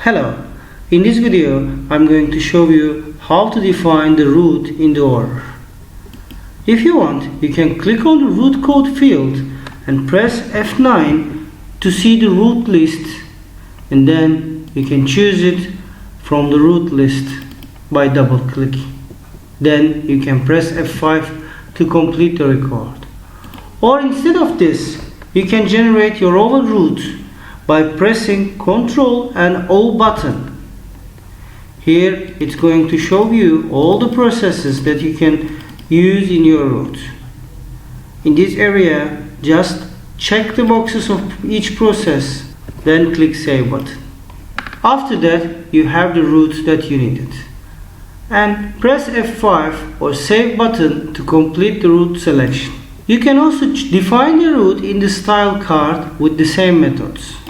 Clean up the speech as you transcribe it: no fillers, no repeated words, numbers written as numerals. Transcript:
Hello, in this video I'm going to show you how to define the root in the order. If you want, you can click on the root code field and press F9 to see the root list, and then you can choose it from the root list by double clicking. Then you can press F5 to complete the record. Or instead of this, you can generate your own root by pressing Ctrl and O button. Here it's going to show you all the processes that you can use in your root. In this area, just check the boxes of each process, then click Save button. After that, you have the root that you needed. And press F5 or Save button to complete the root selection. You can also define the root in the style card with the same methods.